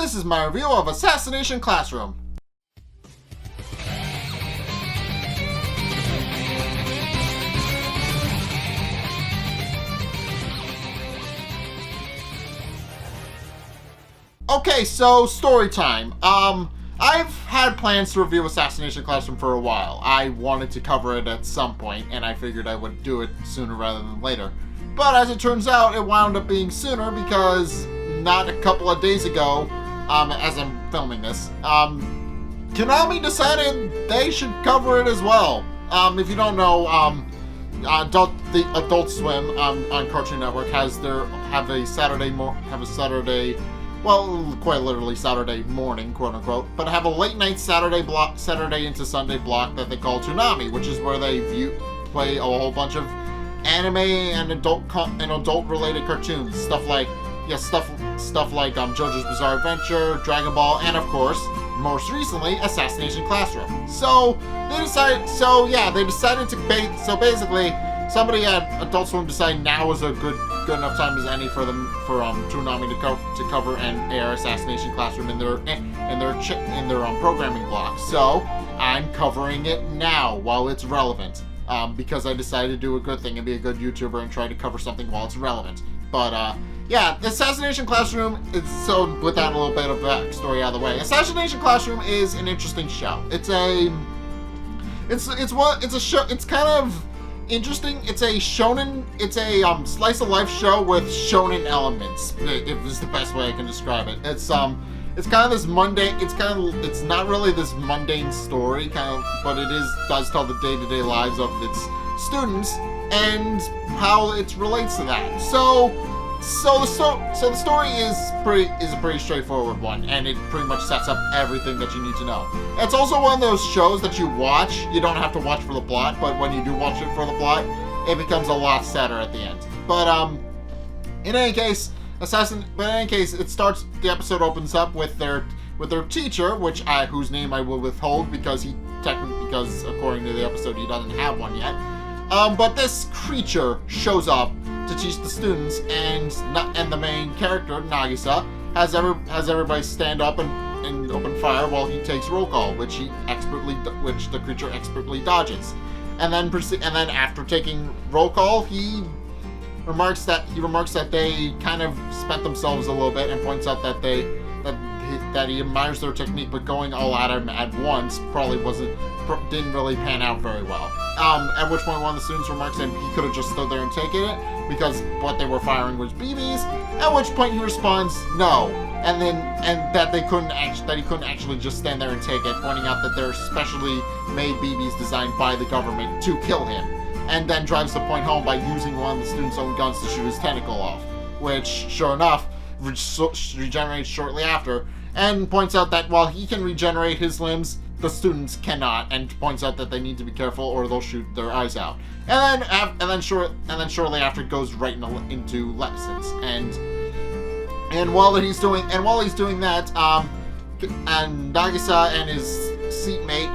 This is my review of Assassination Classroom. Okay, so story time. I've had plans to review Assassination Classroom for a while. I wanted to cover it at some point, and I figured I would do it sooner rather than later. But as it turns out, it wound up being sooner because not a couple of days ago, as I'm filming this, Konami decided they should cover it as well. If you don't know, the Adult Swim on Cartoon Network have a Saturday, well, quite literally Saturday morning, quote unquote, but have a late night Saturday into Sunday block that they call Toonami, which is where they play a whole bunch of anime and adult related cartoons, stuff like JoJo's Bizarre Adventure, Dragon Ball, and of course, most recently, Assassination Classroom. So basically, somebody at Adult Swim decided now is a good enough time as any for Toonami to cover and air Assassination Classroom in their programming block. So I'm covering it now while it's relevant, because I decided to do a good thing and be a good YouTuber and try to cover something while it's relevant. But yeah, Assassination Classroom is, so with that a little bit of backstory out of the way, Assassination Classroom is an interesting show. It's kind of interesting. It's a shonen, it's a slice of life show with shonen elements, if is the best way I can describe it. It's kind of this mundane, it's not really this mundane story, but it does tell the day-to-day lives of its students and how it relates to that. So the story is a pretty straightforward one, and it pretty much sets up everything that you need to know. It's also one of those shows that you watch. You don't have to watch for the plot, but when you do watch it for the plot, it becomes a lot sadder at the end. But in any case, it starts. The episode opens up with their teacher, whose name I will withhold because according to the episode he doesn't have one yet. But this creature shows up to teach the students, and the main character, Nagisa, has everybody stand up and open fire while he takes roll call, which the creature expertly dodges. And then after taking roll call, he remarks that they kind of spent themselves a little bit and points out that he admires their technique, but going all at him at once didn't really pan out very well. At which point one of the students remarks that he could have just stood there and taken it because what they were firing was BBs. At which point he responds no, and that he couldn't actually just stand there and take it, pointing out that they're specially made BBs designed by the government to kill him, and then drives the point home by using one of the students' own guns to shoot his tentacle off, which sure enough regenerates shortly after, and points out that while he can regenerate his limbs, the students cannot, and points out that they need to be careful or they'll shoot their eyes out. And then shortly after goes right into lessons. And while he's doing that, and Nagisa and his seatmate,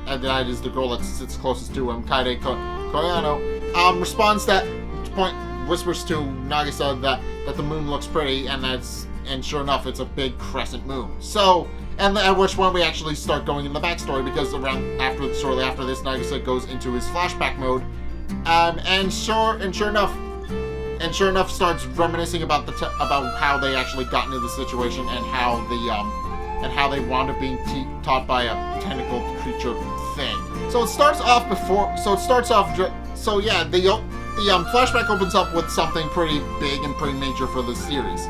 and that is the girl that sits closest to him, Kaede Koyano, whispers to Nagisa that the moon looks pretty, and sure enough, it's a big crescent moon. So, and at which point we actually start going in the backstory, because shortly after this, Nagisa goes into his flashback mode, and sure enough starts reminiscing about how they actually got into the situation and how they wound up being taught by a tentacled creature thing. The flashback opens up with something pretty big and pretty major for this series.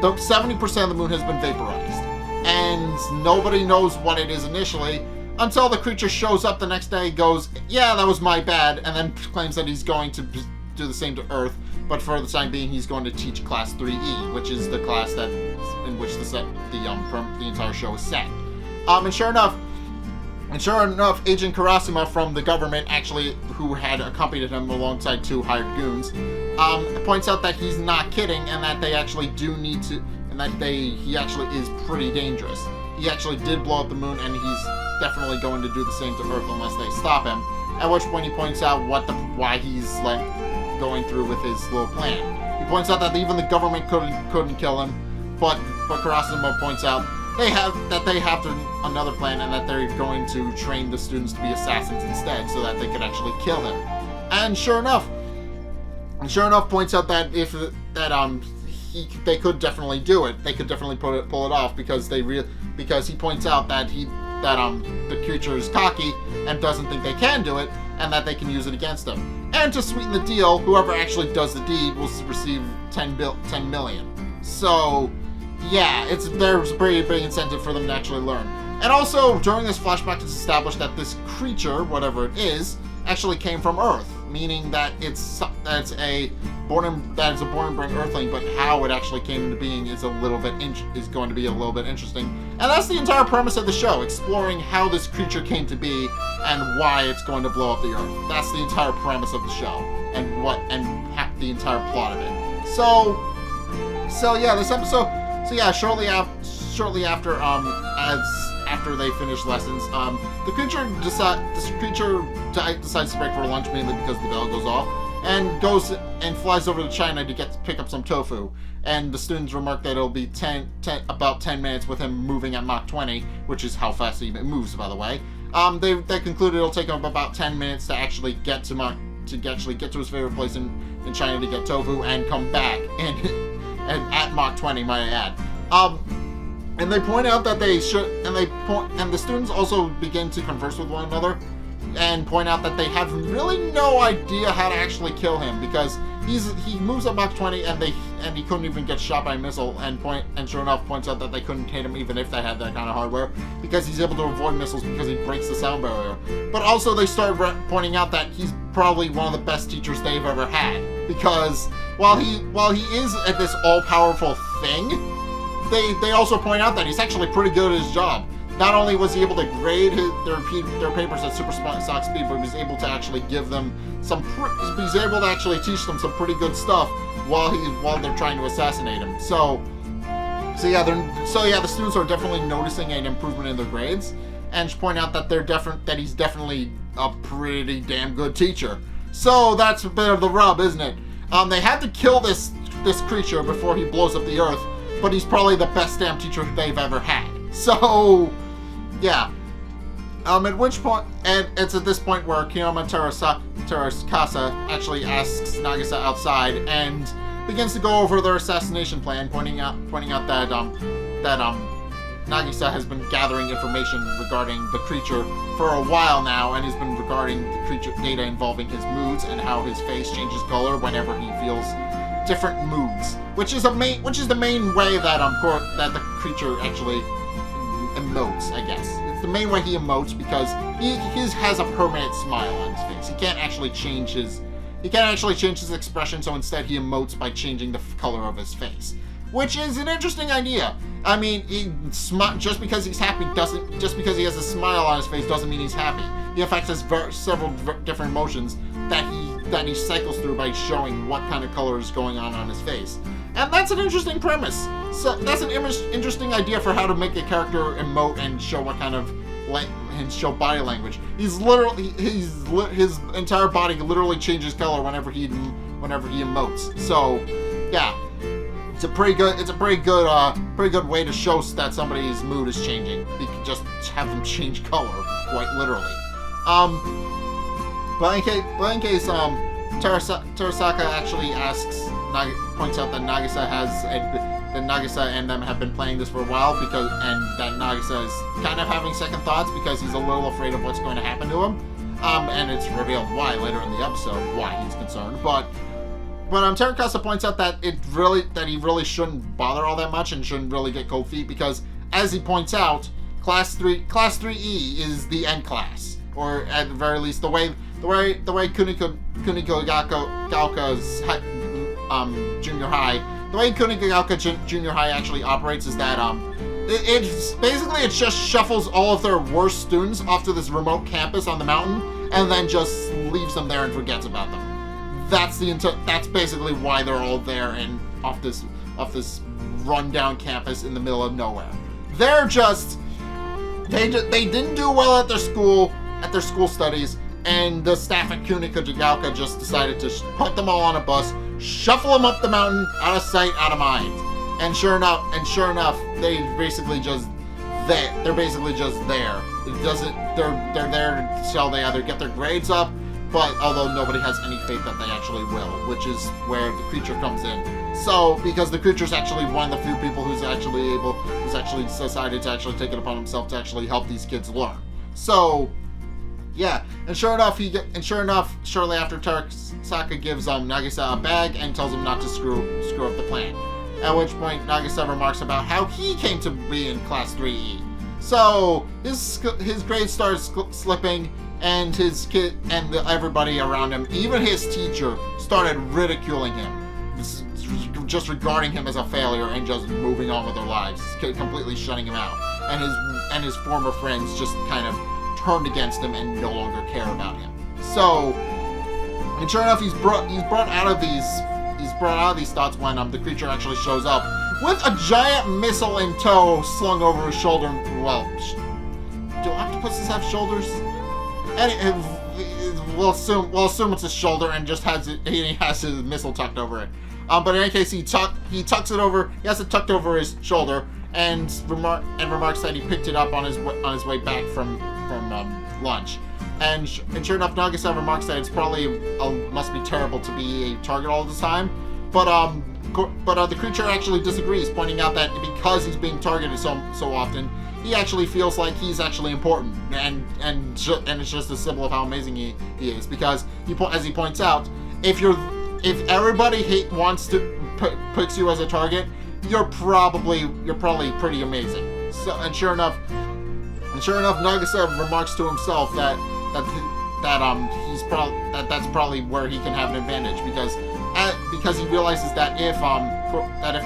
70% of the moon has been vaporized, and nobody knows what it is initially until the creature shows up the next day, goes, yeah, that was my bad, and then claims that he's going to do the same to Earth, but for the time being he's going to teach Class 3E, which is the class in which the entire show is set. And sure enough, Agent Karasuma from the government, who had accompanied him alongside two hired goons, points out that he's not kidding, and that they actually do need to, and that he actually is pretty dangerous. He actually did blow up the moon, and he's definitely going to do the same to Earth unless they stop him. At which point he points out why he's going through with his little plan. He points out that even the government couldn't kill him, but Karasuno points out they have another plan, and that they're going to train the students to be assassins instead, so that they could actually kill him. And sure enough, points out that they could definitely do it. They could definitely pull it off because he points out that the creature is cocky and doesn't think they can do it, and that they can use it against them. And to sweeten the deal, whoever actually does the deed will receive 10 million. So, yeah, there's a pretty big incentive for them to actually learn. And also, during this flashback, it's established that this creature, whatever it is, actually came from Earth, meaning that it's a born and bred Earthling, but how it actually came into being is going to be a little bit interesting. And that's the entire premise of the show, exploring how this creature came to be and why it's going to blow up the Earth. That's the entire premise of the show, and the entire plot of it. So yeah, this episode. So yeah, shortly after after they finish lessons, the creature decides to break for lunch, mainly because the bell goes off, and goes and flies over to China to pick up some tofu. And the students remark that it'll be about 10 minutes with him moving at Mach 20, which is how fast he moves, by the way. They conclude it'll take him about 10 minutes to actually get to his favorite place in China to get tofu and come back, and at Mach 20, might I add. And they point out that and the students also begin to converse with one another and point out that they have really no idea how to actually kill him, because he moves at Mach 20 and he couldn't even get shot by a missile, and sure enough points out that they couldn't hit him even if they had that kind of hardware, because he's able to avoid missiles because he breaks the sound barrier. But also they start pointing out that he's probably one of the best teachers they've ever had, because while he is at this all-powerful thing, they also point out that he's actually pretty good at his job. Not only was he able to grade their papers at supersonic speed, but he was able to actually give them he's able to actually teach them some pretty good stuff while they're trying to assassinate him. So yeah, the students are definitely noticing an improvement in their grades, and point out that he's definitely a pretty damn good teacher. So that's a bit of the rub, isn't it? They had to kill this creature before he blows up the Earth, but he's probably the best damn teacher they've ever had. So, yeah. At which point, and it's at this point where Kiyama Terasakasa actually asks Nagisa outside and begins to go over their assassination plan, pointing out that Nagisa has been gathering information regarding the creature for a while now, and has been regarding the creature data involving his moods and how his face changes color whenever he feels different moods, which is the main way that the creature actually emotes, I guess. It's the main way he emotes, because he has a permanent smile on his face. He can't actually change his expression, so instead he emotes by changing the color of his face, which is an interesting idea. I mean, just because he's happy just because he has a smile on his face doesn't mean he's happy. He in fact has several different emotions that he cycles through by showing what kind of color is going on his face. And that's an interesting premise. So that's an interesting idea for how to make a character emote and show what kind of and show body language. His entire body literally changes color whenever he emotes. So, yeah, it's a pretty good way to show that somebody's mood is changing. You can just have them change color, quite literally. But in case Terasaka actually points out that Nagisa and them have been playing this for a while, and that Nagisa is kind of having second thoughts because he's a little afraid of what's going to happen to him. And it's revealed why later in the episode, why he's concerned. But Terasaka points out that he really shouldn't bother all that much and shouldn't really get cold feet, because as he points out, Class 3E is the end class, or at the very least the way Kunugigaoka's junior high, the way Kunugigaoka Junior High actually operates is that it just shuffles all of their worst students off to this remote campus on the mountain, and then just leaves them there and forgets about them. That's basically why they're all there and off this rundown campus in the middle of nowhere. They didn't do well at their school studies, and the staff at Kunugigaoka just decided to put them all on a bus, shuffle them up the mountain, out of sight, out of mind. And sure enough, they're basically just there. It doesn't. They're there so they either get their grades up, but although nobody has any faith that they actually will, which is where the creature comes in. So because the creature's actually one of the few people who's actually decided to actually take it upon himself to actually help these kids learn. So yeah, and sure enough, shortly after, Terasaka gives Nagisa a bag and tells him not to screw up the plan. At which point, Nagisa remarks about how he came to be in Class 3E. So his grade starts slipping, and his kid and everybody around him, even his teacher, started ridiculing him, just regarding him as a failure and just moving on with their lives, completely shutting him out. And his former friends just kind of turned against him and no longer care about him. So, and sure enough, he's brought out of these thoughts when the creature actually shows up with a giant missile in tow slung over his shoulder. Well, do octopuses have shoulders? And we'll assume it's his shoulder and just he has his missile tucked over it. But in any case, he tucks it over. He has it tucked over his shoulder and remarks that he picked it up on his way back from lunch. And sure enough, Nagisa remarks that it's probably must be terrible to be a target all the time. But the creature actually disagrees, pointing out that because he's being targeted so often, he actually feels like he's actually important, and it's just a symbol of how amazing he is. Because as he points out, if everybody picks you as a target, you're probably pretty amazing. So and sure enough, Nagisa remarks to himself that's probably where he can have an advantage, because he realizes that if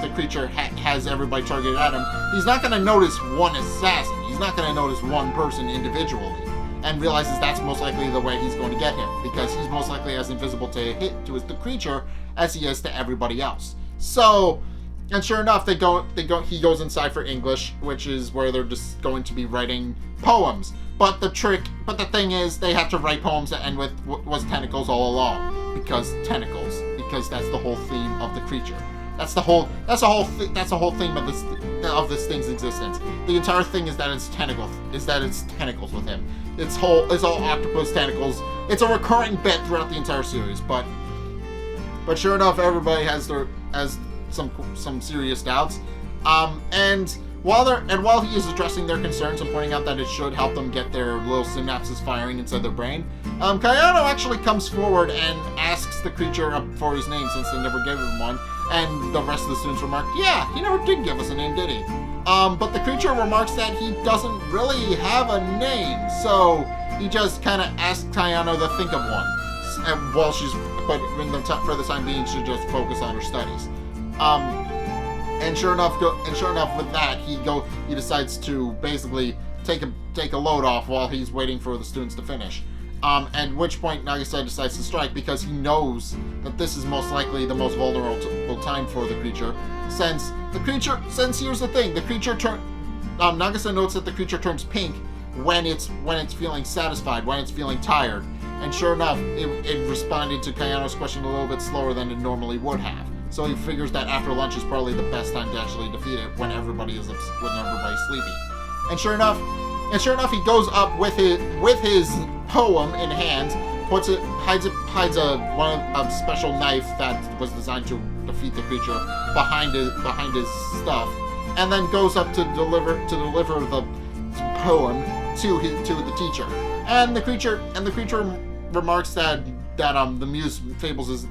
the creature has everybody targeted at him, he's not going to notice one assassin. He's not going to notice one person individually, and realizes that's most likely the way he's going to get him, because he's most likely as invisible to the creature as he is to everybody else. So, and sure enough, he goes inside for English, which is where they're just going to be writing poems. But the thing is, they have to write poems that end with was tentacles all along, because that's the whole theme of the creature. That's the whole theme of this thing's existence. The entire thing is that it's tentacles with him. It's all octopus tentacles. It's a recurring bit throughout the entire series, but sure enough, everybody has some serious doubts. And while he is addressing their concerns and pointing out that it should help them get their little synapses firing inside their brain, Kayano actually comes forward and asks the creature for his name, since they never gave him one. And the rest of the students remark, yeah, he never did give us a name, did he? But the creature remarks that he doesn't really have a name, so he just kind of asks Kayano to think of one. For the time being, she just focus on her studies. And sure enough, with that, he decides to basically take a load off while he's waiting for the students to finish. At which point Nagisa decides to strike, because he knows that this is most likely the most vulnerable time for the creature. Since here's the thing, Nagisa notes that the creature turns pink when it's feeling satisfied, when it's feeling tired. And sure enough, it responded to Kayano's question a little bit slower than it normally would have. So he figures that after lunch is probably the best time to actually defeat it, when everybody's sleepy. And sure enough, he goes up with his poem in hand, hides a special knife that was designed to defeat the creature behind his stuff, and then goes up to deliver the poem to the teacher. And the creature remarks that the muse favors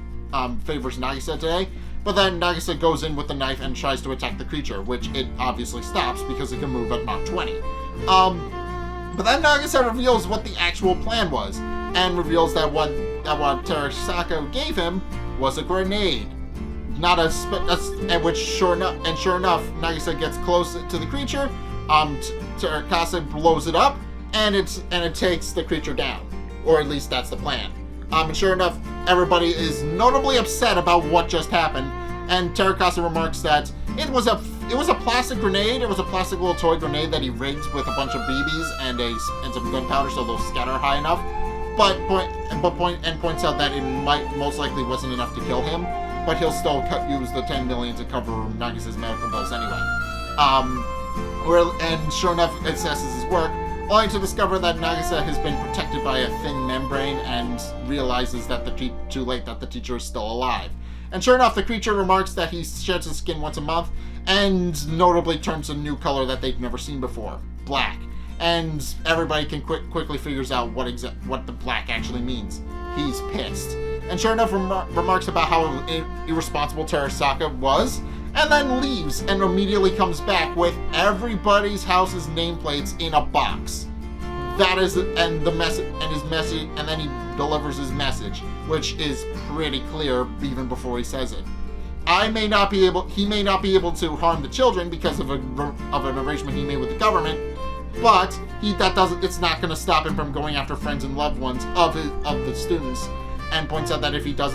Nagisa today. But then Nagisa goes in with the knife and tries to attack the creature, which it obviously stops because it can move at Mach 20. But then Nagisa reveals what the actual plan was, and reveals that what Terasaka gave him was a grenade. Sure enough, Nagisa gets close to the creature. Terasaka blows it up, and it takes the creature down, or at least that's the plan. And sure enough, everybody is notably upset about what just happened, and Terasaka remarks that it was a plastic grenade. It was a plastic little toy grenade that he rigged with a bunch of BBs and some gunpowder so they'll scatter high enough. But points out that it most likely wasn't enough to kill him. but he'll still use the 10 million to cover Nagisa's medical bills anyway. And sure enough, it assesses his work, only to discover that Nagisa has been protected by a thin membrane and realizes that too late that the teacher is still alive. And sure enough, the creature remarks that he sheds his skin once a month, and notably turns a new color that they've never seen before, black. And everybody can quickly figures out what the black actually means. He's pissed. And sure enough, remarks about how irresponsible Terasaka was, and then leaves and immediately comes back with everybody's house's nameplates in a box. That is, and the message, and his message, and then he delivers his message, which is pretty clear even before he says it. He may not be able to harm the children because of an arrangement he made with the government, but it's not going to stop him from going after friends and loved ones of the students, and points out that if he does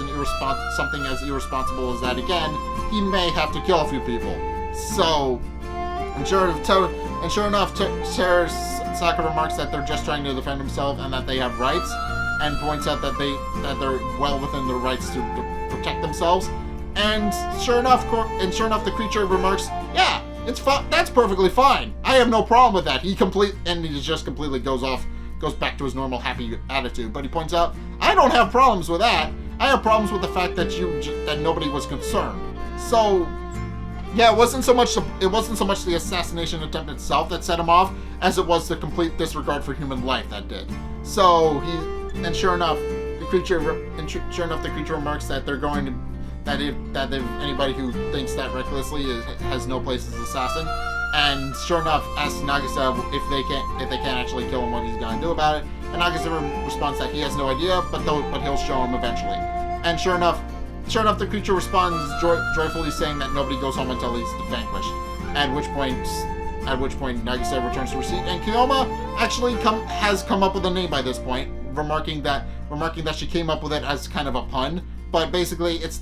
something as irresponsible as that again, he may have to kill a few people. So, and sure enough, Terasaka remarks that they're just trying to defend themselves and that they have rights, and points out that they're well within their rights to protect themselves. And sure enough, the creature remarks, "Yeah, that's perfectly fine. I have no problem with that." He just completely goes back to his normal happy attitude. But he points out, "I don't have problems with that. I have problems with the fact that nobody was concerned." So, yeah, it wasn't so much the assassination attempt itself that set him off, as it was the complete disregard for human life that did. So sure enough, the creature remarks that they're going to. That if anybody who thinks that recklessly has no place as assassin, and sure enough, asks Nagisa if they can't actually kill him, what he's going to do about it. And Nagisa responds that he has no idea, but he'll show him eventually. And sure enough, the creature responds joyfully, saying that nobody goes home until he's vanquished. At which point Nagisa returns to her seat, and Kiyoma actually has come up with a name by this point, remarking that she came up with it as kind of a pun. But basically, it's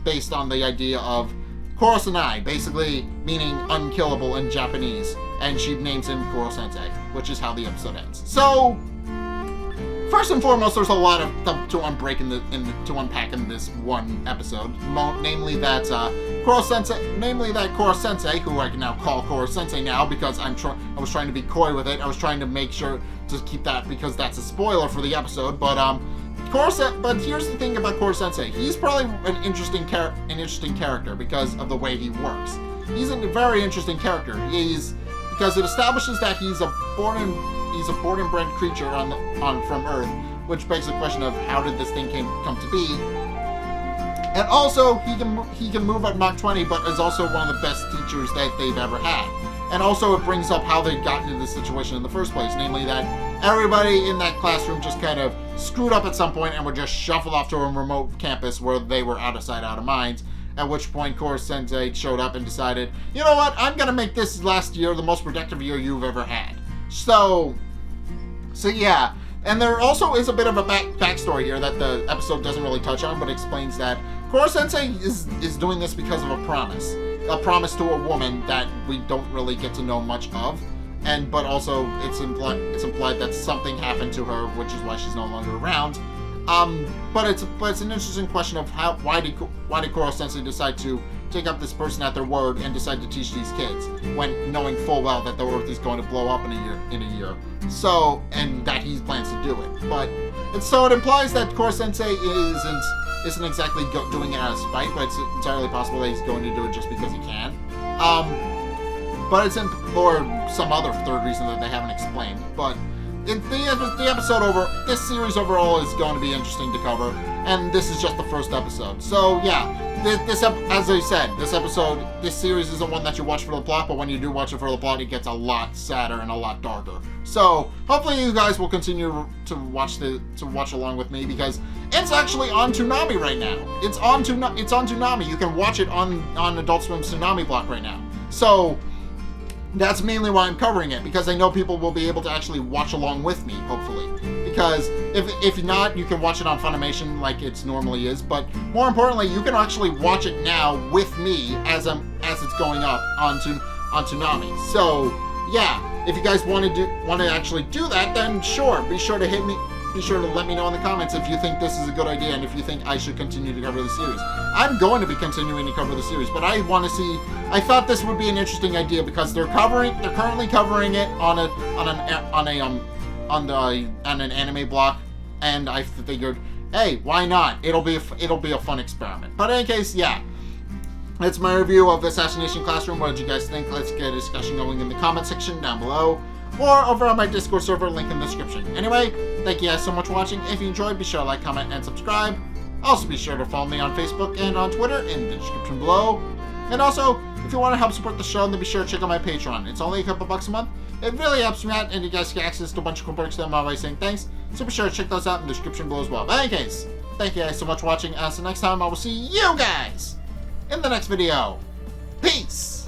based on the idea of Koro-senai, basically meaning unkillable in Japanese, and she names him Koro-sensei, which is how the episode ends. So, first and foremost, there's a lot of stuff to unpack in this one episode, namely that Koro-sensei, who I can now call Koro-sensei now because I was trying to be coy with it. I was trying to make sure to keep that because that's a spoiler for the episode, but here's the thing about Koro-sensei. He's probably an interesting character because of the way he works. He's a very interesting character. Because it establishes that he's a born and bred creature from Earth, which begs the question of how did this thing come to be. And also, he can move at Mach 20, but is also one of the best teachers that they've ever had. And also, it brings up how they got into this situation in the first place, namely that everybody in that classroom just kind of screwed up at some point and were just shuffled off to a remote campus where they were out of sight, out of mind. At which point, Koro-sensei showed up and decided, you know what, I'm going to make this last year the most productive year you've ever had. So yeah. And there also is a bit of a backstory here that the episode doesn't really touch on, but explains that Koro-sensei is doing this because of a promise to a woman that we don't really get to know much of, but also it's implied that something happened to her, which is why she's no longer around. But it's an interesting question of why did Koro-sensei decide to take up this person at their word and decide to teach these kids when knowing full well that the Earth is going to blow up in a year. So, and that he plans to do it. But it implies that Koro-sensei isn't exactly doing it out of spite, but it's entirely possible that he's going to do it just because he can. But it's for some other third reason that they haven't explained. But this series overall is going to be interesting to cover, and this is just the first episode. So yeah, as I said, this series isn't one that you watch for the plot, but when you do watch it for the plot, it gets a lot sadder and a lot darker. So hopefully you guys will continue to watch along with me, because it's actually on Toonami right now. It's on Toonami. You can watch it on Adult Swim's Toonami block right now. So that's mainly why I'm covering it, because I know people will be able to actually watch along with me, hopefully. Because if not, you can watch it on Funimation like it normally is, but more importantly, you can actually watch it now with me as it's going up on Toonami. So yeah, if you guys want to actually do that, then sure, be sure to hit me be sure to let me know in the comments if you think this is a good idea and if you think I should continue to cover the series. I'm going to be continuing to cover the series, but I want to see. I thought this would be an interesting idea because they're currently covering it on an anime block, and I figured, hey, why not? It'll be a fun experiment. But in any case, yeah. That's my review of Assassination Classroom. What did you guys think? Let's get a discussion going in the comment section down below, or over on my Discord server, link in the description. Anyway, thank you guys so much for watching. If you enjoyed, be sure to like, comment, and subscribe. Also, be sure to follow me on Facebook and on Twitter in the description below. And also, if you want to help support the show, then be sure to check out my Patreon. It's only a couple bucks a month. It really helps me out, and you guys get access to a bunch of cool perks that I'm always saying thanks. So be sure to check those out in the description below as well. But in any case, thank you guys so much for watching. Until next time, I will see you guys in the next video. Peace!